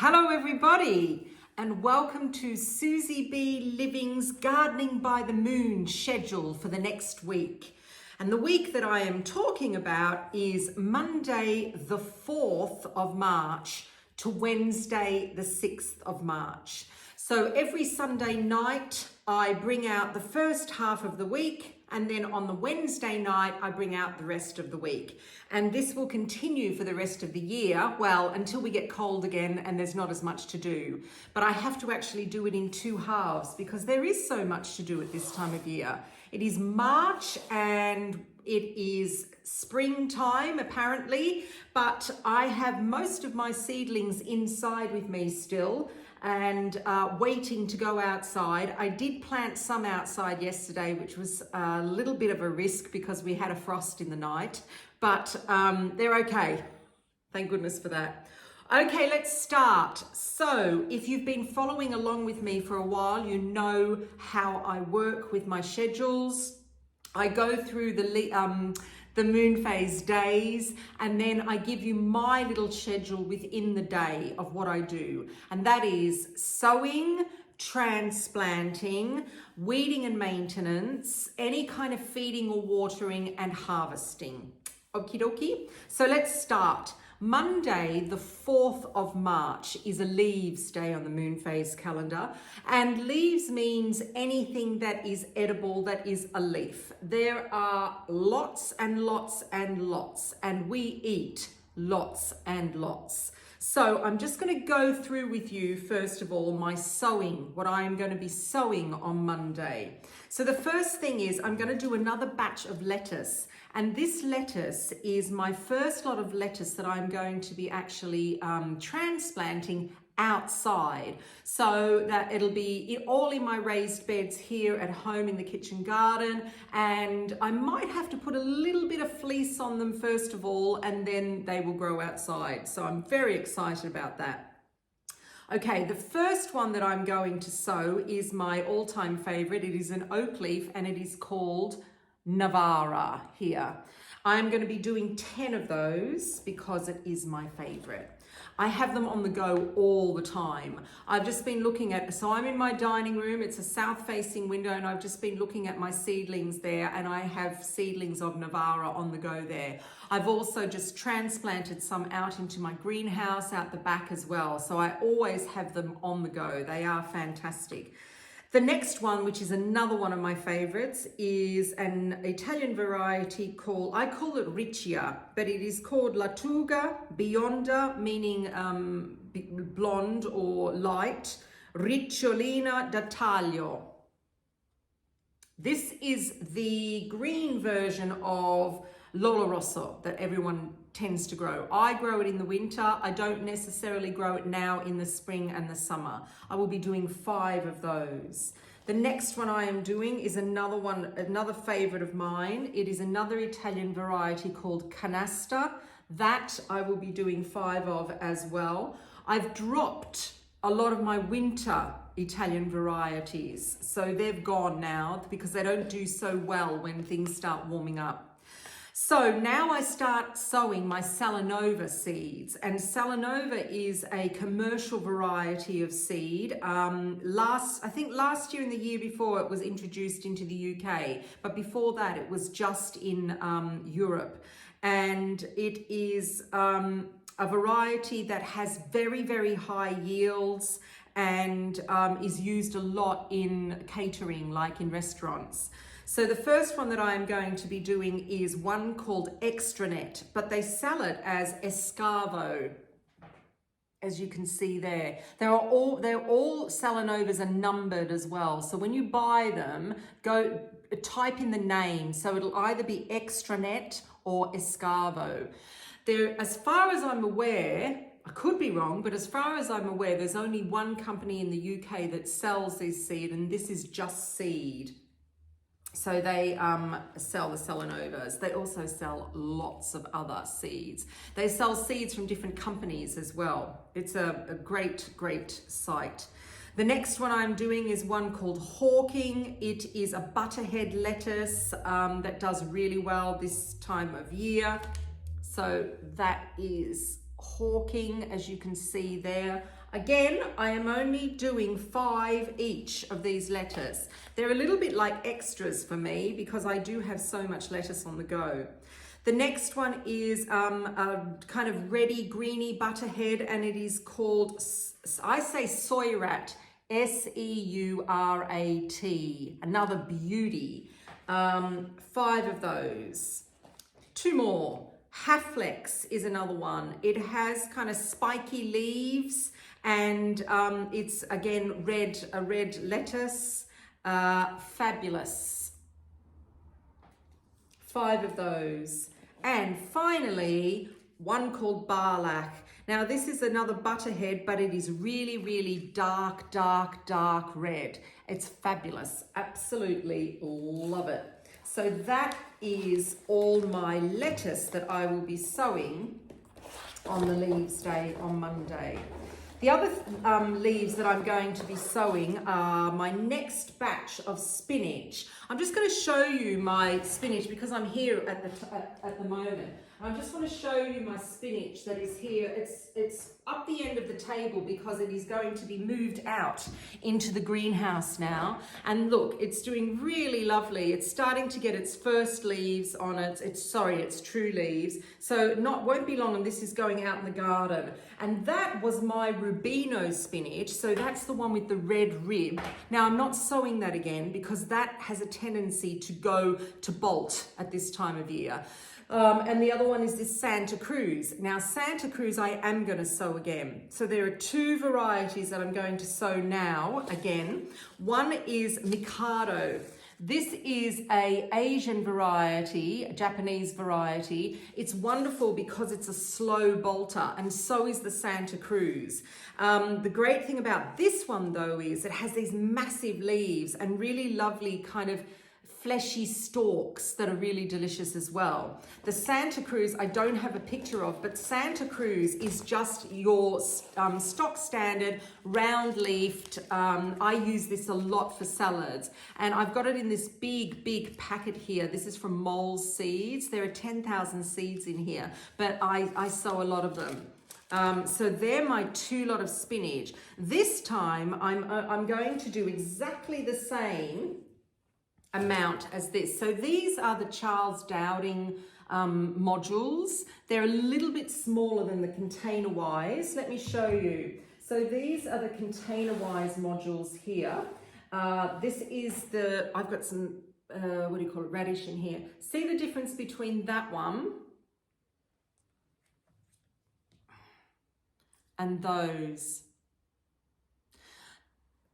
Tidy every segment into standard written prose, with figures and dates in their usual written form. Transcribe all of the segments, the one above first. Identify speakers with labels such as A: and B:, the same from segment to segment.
A: Hello everybody and welcome to Susybliving's Gardening by the Moon schedule for the next week. And the week that I am talking about is Monday the 4th of March to Wednesday the 6th of March. So every Sunday night I bring out the first half of the week, and then on the Wednesday night I bring out the rest of the week. And this will continue for the rest of the year, well, until we get cold again and there's not as much to do. But I have to actually do it in two halves because there is so much to do at this time of year. It is March and it is springtime apparently, but I have most of my seedlings inside with me still and waiting to go outside. I did plant some outside yesterday, which was a little bit of a risk because we had a frost in the night, but they're okay. Thank goodness for that. Okay, let's start. So if you've been following along with me for a while, you know how I work with my schedules. I go through the moon phase days, and then I give you my little schedule within the day of what I do. And that is sowing, transplanting, weeding and maintenance, any kind of feeding or watering, and harvesting. Okie dokie. So let's start. Monday, the 4th of March, is a leaves day on the moon phase calendar. And leaves means anything that is edible, that is a leaf. There are lots and lots and lots, and we eat lots and lots. So I'm just going to go through with you, first of all, my sowing, what I'm going to be sowing on Monday. So the first thing is I'm going to do another batch of lettuce. And this lettuce is my first lot of lettuce that I'm going to be actually transplanting outside, so that it'll be all in my raised beds here at home in the kitchen garden. And I might have to put a little bit of fleece on them first of all, and then they will grow outside. So I'm very excited about that. Okay, the first one that I'm going to sow is my all-time favorite. It is an oak leaf and it is called Navara here. I'm going to be doing 10 of those because it is my favorite. I have them on the go all the time. I've just been looking at, so I'm in my dining room, it's a south facing window, and I've just been looking at my seedlings there, and I have seedlings of Navara on the go there. I've also just transplanted some out into my greenhouse out the back as well. So I always have them on the go. They are fantastic. The next one, which is another one of my favorites, is an Italian variety called, I call it Riccia, but it is called Lattuga Bionda, meaning blonde or light, Ricciolina da Taglio. This is the green version of Lolo Rosso that everyone tends to grow. I grow it in the winter. I don't necessarily grow it now in the spring and the summer. I will be doing 5 of those. The next one I am doing is another favorite of mine. It is another Italian variety called Canasta. That I will be doing 5 of as well. I've dropped a lot of my winter Italian varieties, so they've gone now because they don't do so well when things start warming up. So now I start sowing my Salanova seeds, and Salanova is a commercial variety of seed. I think last year and the year before it was introduced into the UK, but before that it was just in Europe. And it is a variety that has very, very high yields and is used a lot in catering, like in restaurants. So the first one that I'm going to be doing is one called Extranet, but they sell it as Escavo, as you can see there. They're all Salanovas are numbered as well. So when you buy them, go type in the name. So it'll either be Extranet or Escavo. As far as I'm aware, I could be wrong, but as far as I'm aware, there's only one company in the UK that sells this seed, and this is Just Seed. So they sell the Salanovas. They also sell lots of other seeds. They sell seeds from different companies as well. It's a great, great site. The next one I'm doing is one called Hawking. It is a butterhead lettuce that does really well this time of year. So that is hawking, as you can see there. Again, I am only doing 5 each of these lettuce. They're a little bit like extras for me because I do have so much lettuce on the go. The next one is a kind of reddy, greeny butterhead, and it is called, I say Seurat, S-E-U-R-A-T, another beauty. 5 of those. 2 more. Haflex is another one. It has kind of spiky leaves, and it's again a red lettuce. Fabulous. 5 of those. And finally, one called Barlack. Now this is another butterhead, but it is really, really dark, dark, dark red. It's fabulous. Absolutely love it. So that is all my lettuce that I will be sowing on the leaves day on Monday. The other leaves that I'm going to be sowing are my next batch of spinach. I'm just going to show you my spinach because I'm here at the moment. I just want to show you my spinach that is here. It's up the end of the table because it is going to be moved out into the greenhouse now. And look, it's doing really lovely. It's starting to get its first leaves on it. It's true leaves. So won't be long and this is going out in the garden. And that was my Rubino spinach. So that's the one with the red rib. Now I'm not sowing that again because that has a tendency to go to bolt at this time of year. And the other one is this Santa Cruz. Now Santa Cruz I am going to sow again. So there are 2 varieties that I'm going to sow now again. One is Mikado. This is an Asian variety, a Japanese variety. It's wonderful because it's a slow bolter, and so is the Santa Cruz. The great thing about this one though is it has these massive leaves and really lovely kind of fleshy stalks that are really delicious as well. The Santa Cruz I don't have a picture of, but Santa Cruz is just your stock standard round leafed. I use this a lot for salads, and I've got it in this big packet here. This is from Mole's Seeds. There are 10,000 seeds in here, but I sow a lot of them. So they're my 2 lot of spinach. This time I'm going to do exactly the same amount as this. So these are the Charles Dowding modules. They're a little bit smaller than the container wise. Let me show you. So these are the container wise modules here. This is I've got some, radish in here. See the difference between that one and those.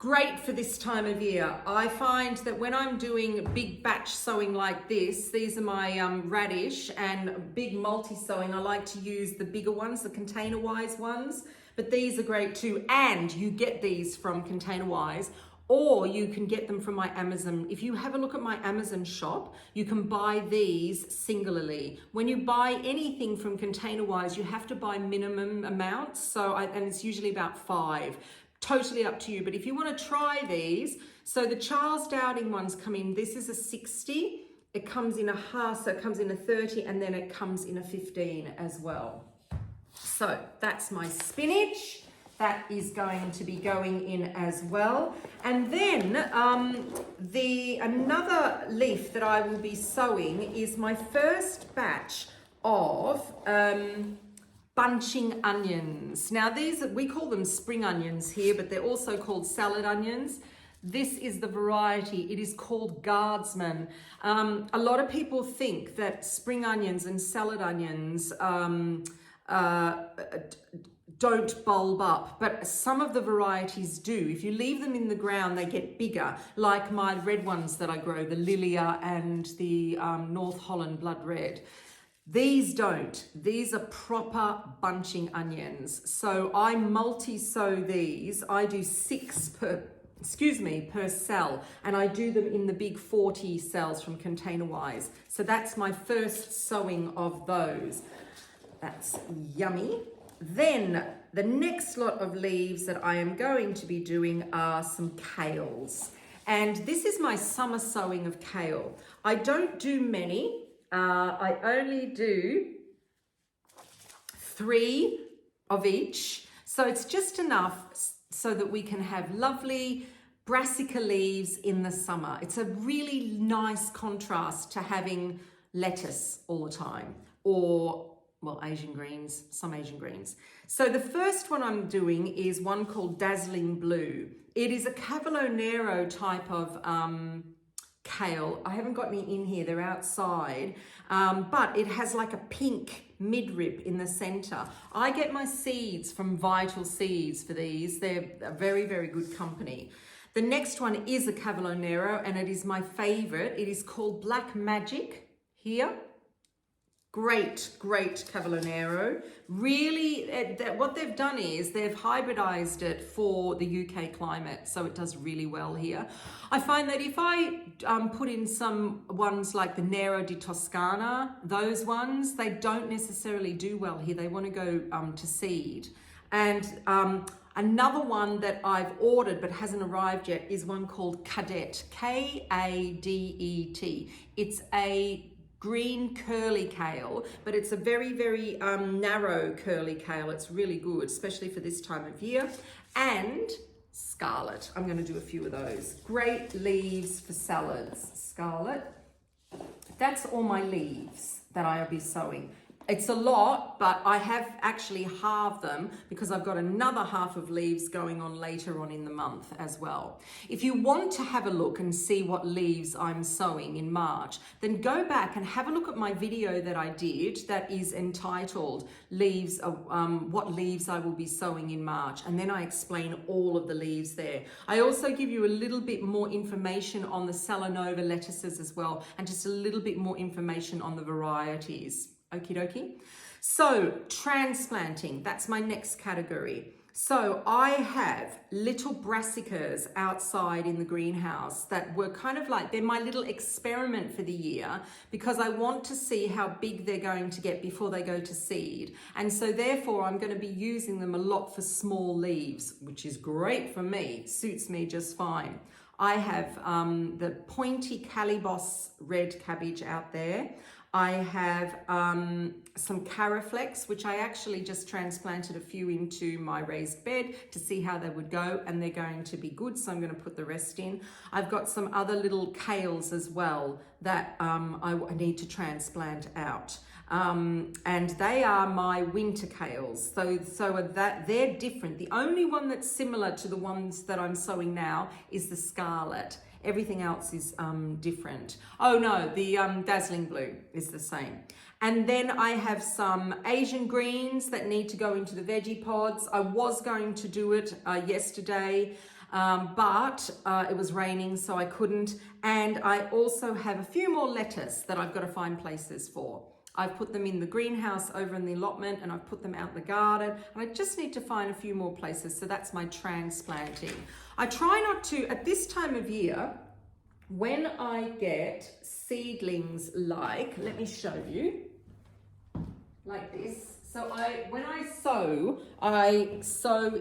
A: Great for this time of year. I find that when I'm doing big batch sowing like this, these are my radish, and big multi-sowing, I like to use the bigger ones, the container-wise ones, but these are great too. And you get these from container-wise, or you can get them from my Amazon. If you have a look at my Amazon shop, you can buy these singularly. When you buy anything from container-wise, you have to buy minimum amounts, and it's usually about 5. Totally up to you, but if you want to try these, so the Charles Dowding ones come in, this is a 60, it comes in a half, so it comes in a 30, and then it comes in a 15 as well. So that's my spinach. That is going to be going in as well. And then another leaf that I will be sowing is my first batch of bunching onions. Now we call them spring onions here, but they're also called salad onions. This is the variety. It is called Guardsman. A lot of people think that spring onions and salad onions don't bulb up, but some of the varieties do. If you leave them in the ground, they get bigger, like my red ones that I grow, the Lilia and the North Holland Blood Red. These don't. These are proper bunching onions. So I multi-sow these. I do 6 per cell, and I do them in the big 40 cells from Container Wise. So that's my first sowing of those. That's yummy. Then the next lot of leaves that I am going to be doing are some kales. And this is my summer sowing of kale. I don't do many. I only do 3 of each. So it's just enough so that we can have lovely brassica leaves in the summer. It's a really nice contrast to having lettuce all the time, or, well, Asian greens, some Asian greens. So the first one I'm doing is one called Dazzling Blue. It is a Cavolo Nero type of kale. I haven't got any in here, they're outside, but it has like a pink midrib in the center. I get my seeds from Vital Seeds for these. They're a very, very good company. The next one is a Cavolo Nero, and it is my favorite. It is called Black Magic here. Great, great Cavolo Nero. Really, what they've done is they've hybridized it for the UK climate, so it does really well here. I find that if I put in some ones like the Nero di Toscana, those ones, they don't necessarily do well here. They want to go to seed. And another one that I've ordered but hasn't arrived yet is one called Cadet, K-A-D-E-T. It's a green curly kale, but it's a very, very narrow curly kale. It's really good, especially for this time of year. And scarlet. I'm going to do a few of those. Great leaves for salads. Scarlet. That's all my leaves that I'll be sowing. It's a lot, but I have actually halved them because I've got another half of leaves going on later on in the month as well. If you want to have a look and see what leaves I'm sowing in March, then go back and have a look at my video that I did that is entitled Leaves, What Leaves I Will Be Sowing in March. And then I explain all of the leaves there. I also give you a little bit more information on the Salanova lettuces as well, and just a little bit more information on the varieties. Okie dokie. So transplanting, that's my next category. So I have little brassicas outside in the greenhouse that were kind of like, they're my little experiment for the year because I want to see how big they're going to get before they go to seed. And so therefore I'm going to be using them a lot for small leaves, which is great for me, suits me just fine. I have the pointy Calibos red cabbage out there. I have some Caraflex, which I actually just transplanted a few into my raised bed to see how they would go, and they're going to be good, so I'm going to put the rest in. I've got some other little kales as well that I need to transplant out. And they are my winter kales, so that they're different. The only one that's similar to the ones that I'm sowing now is the scarlet. Everything else is different. Oh no, the Dazzling Blue is the same. And then I have some Asian greens that need to go into the veggie pods. I was going to do it yesterday, but it was raining, so I couldn't. And I also have a few more lettuce that I've got to find places for. I've put them in the greenhouse over in the allotment, and I've put them out in the garden, and I just need to find a few more places. So that's my transplanting. I try not to, at this time of year, when I get seedlings like, let me show you, like this. So when I sow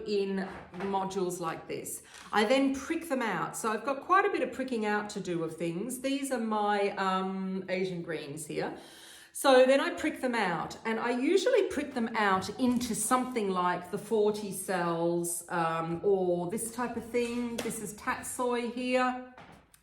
A: in modules like this. I then prick them out. So I've got quite a bit of pricking out to do of things. These are my Asian greens here. So then I prick them out, and I usually prick them out into something like the 40 cells or this type of thing. This is tatsoi here.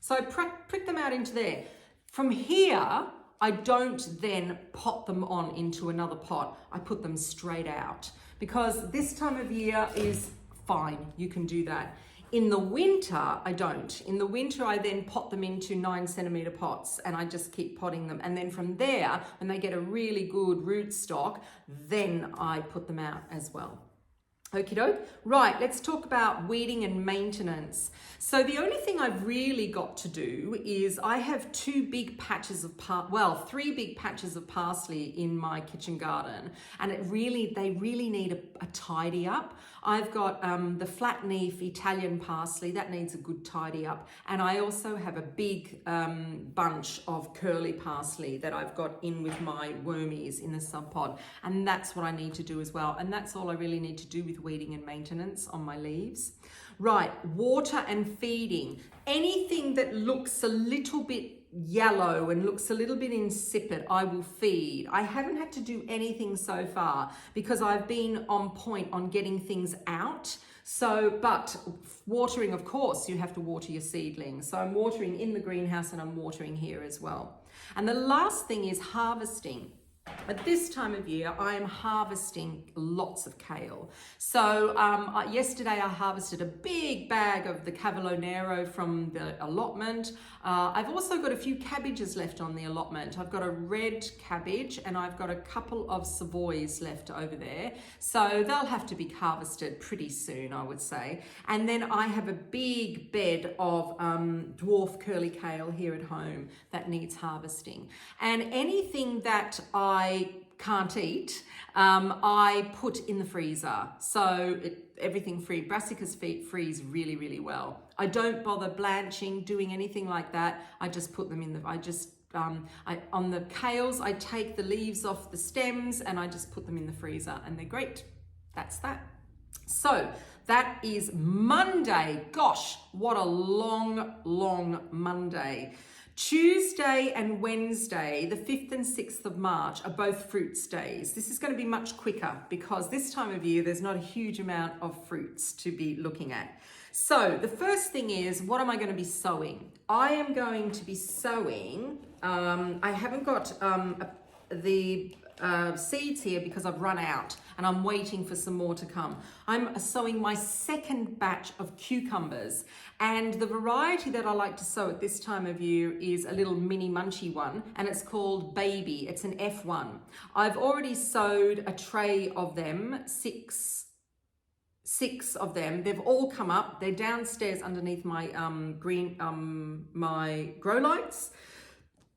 A: So I prick them out into there. From here, I don't then pot them on into another pot. I put them straight out because this time of year is fine. You can do that. In the winter, I don't. In the winter, I then pot them into 9-centimeter pots, and I just keep potting them. And then from there, when they get a really good rootstock, then I put them out as well. Okie doke. Right, let's talk about weeding and maintenance. So the only thing I've really got to do is I have three big patches of parsley in my kitchen garden, and they really need a tidy up. I've got the flat leaf Italian parsley that needs a good tidy up, and I also have a big bunch of curly parsley that I've got in with my wormies in the sub pod, and that's what I need to do as well. And that's all I really need to do with weeding and maintenance on my leaves. Right, water and feeding. Anything that looks a little bit yellow and looks a little bit insipid, I will feed. I haven't had to do anything so far because I've been on point on getting things out. So, but watering, of course, you have to water your seedlings. So I'm watering in the greenhouse and I'm watering here as well. And the last thing is harvesting. At this time of year, I am harvesting lots of kale. So yesterday I harvested a big bag of the Cavolo Nero from the allotment. I've also got a few cabbages left on the allotment. I've got a red cabbage and I've got a couple of Savoys left over there. So they'll have to be harvested pretty soon, I would say. And then I have a big bed of dwarf curly kale here at home that needs harvesting. And anything that I can't eat, I put in the freezer. So everything brassicas freeze really, really well. I don't bother blanching, doing anything like that. I just put them in the, on the kales, I take the leaves off the stems and I just put them in the freezer and they're great. That's that. So that is Monday. Gosh, what a long Monday. Tuesday and Wednesday, the 5th and 6th of March, are both fruits days. This is going to be much quicker because this time of year, there's not a huge amount of fruits to be looking at. So the first thing is, what am I going to be sowing? I am going to be sowing, I haven't got the seeds here because I've run out and I'm waiting for some more to come. I'm sowing my second batch of cucumbers, and the variety that I like to sow at this time of year is a little mini munchy one, and it's called Baby. It's an F1. I've already sowed a tray of them, six of them. They've all come up. They're downstairs underneath my my grow lights.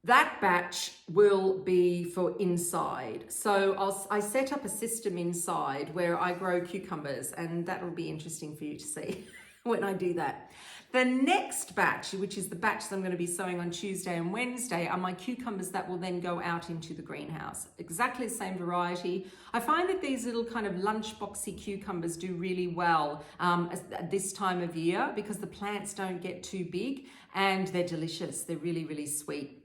A: That batch will be for inside. So I set up a system inside where I grow cucumbers, and that will be interesting for you to see when I do that. The next batch, which is the batch that I'm going to be sowing on Tuesday and Wednesday, are my cucumbers that will then go out into the greenhouse. Exactly the same variety. I find that these little kind of lunchboxy cucumbers do really well at this time of year because the plants don't get too big and they're delicious. They're really, really sweet.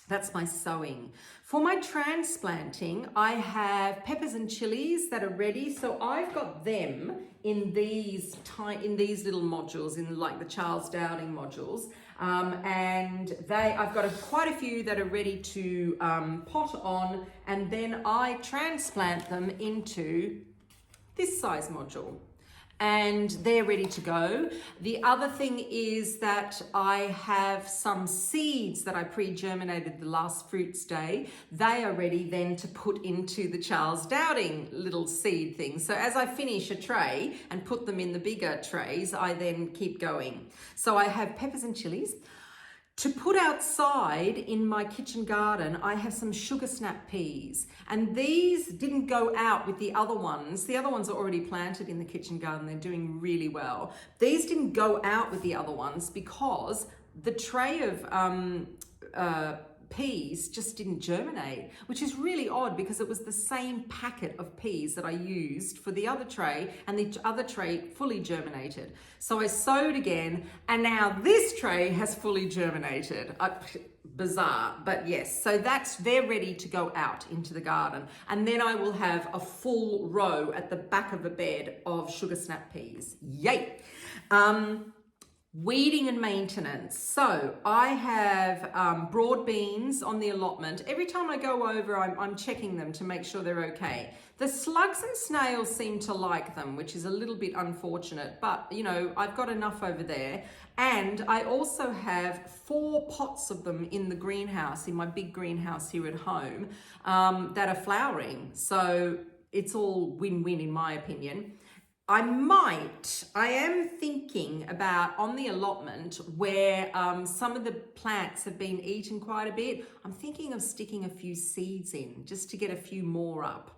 A: That's my sowing. For my transplanting, I have peppers and chilies that are ready. So I've got them in these little modules, in like the Charles Dowding modules. And I've got quite a few that are ready to pot on, and then I transplant them into this size module. And they're ready to go. The other thing is that I have some seeds that I pre-germinated the last fruits day. They are ready then to put into the Charles Dowding little seed thing. So as I finish a tray and put them in the bigger trays, I then keep going. So I have peppers and chilies. To put outside in my kitchen garden, I have some sugar snap peas, and these didn't go out with the other ones. The other ones are already planted in the kitchen garden. They're doing really well. These didn't go out with the other ones because the tray of peas just didn't germinate, which is really odd because it was the same packet of peas that I used for the other tray, and the other tray fully germinated. So I sowed again, and now this tray has fully germinated. Bizarre, but yes. So they're ready to go out into the garden, and then I will have a full row at the back of a bed of sugar snap peas. Yay! Weeding and maintenance. So I have broad beans on the allotment. Every time I go over, I'm checking them to make sure they're okay. The slugs and snails seem to like them, which is a little bit unfortunate, but you know, I've got enough over there. And I also have 4 pots of them in the greenhouse, in my big greenhouse here at home, that are flowering. So it's all win-win in my opinion. I am thinking about on the allotment where some of the plants have been eaten quite a bit. I'm thinking of sticking a few seeds in just to get a few more up.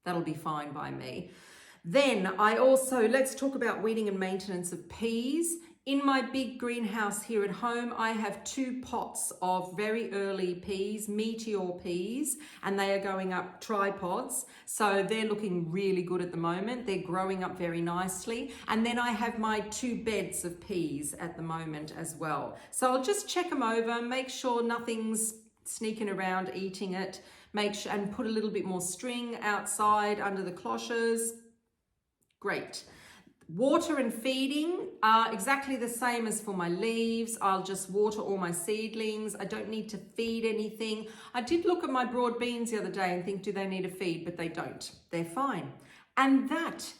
A: That'll be fine by me. Then let's talk about weeding and maintenance of peas. In my big greenhouse here at home, I have 2 pots of very early peas, meteor peas, and they are going up tripods. So they're looking really good at the moment. They're growing up very nicely. And then I have my 2 beds of peas at the moment as well. So I'll just check them over, make sure nothing's sneaking around eating it, make sure, and put a little bit more string outside under the cloches. Great. Water and feeding are exactly the same as for my leaves. I'll just water all my seedlings. I don't need to feed anything. I did look at my broad beans the other day and think, do they need a feed? But they don't. They're fine. And that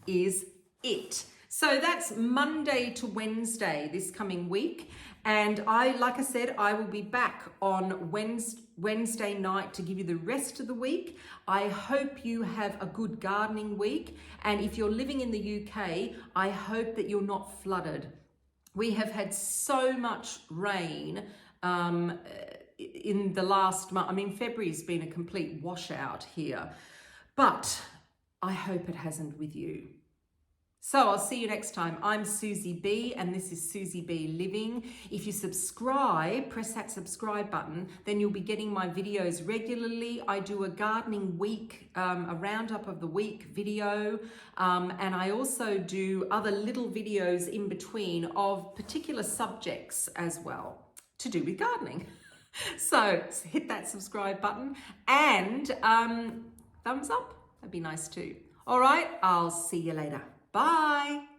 A: is it. So that's Monday to Wednesday this coming week. And like I said, I will be back on Wednesday night to give you the rest of the week. I hope you have a good gardening week. And if you're living in the UK, I hope that you're not flooded. We have had so much rain in the last month. I mean, February's been a complete washout here, but I hope it hasn't with you. So I'll see you next time. I'm Susie B, and this is Susie B Living. If you subscribe, press that subscribe button, then you'll be getting my videos regularly. I do a gardening week, a roundup of the week video, and I also do other little videos in between of particular subjects as well to do with gardening. So hit that subscribe button and thumbs up. That'd be nice too. All right, I'll see you later. Bye.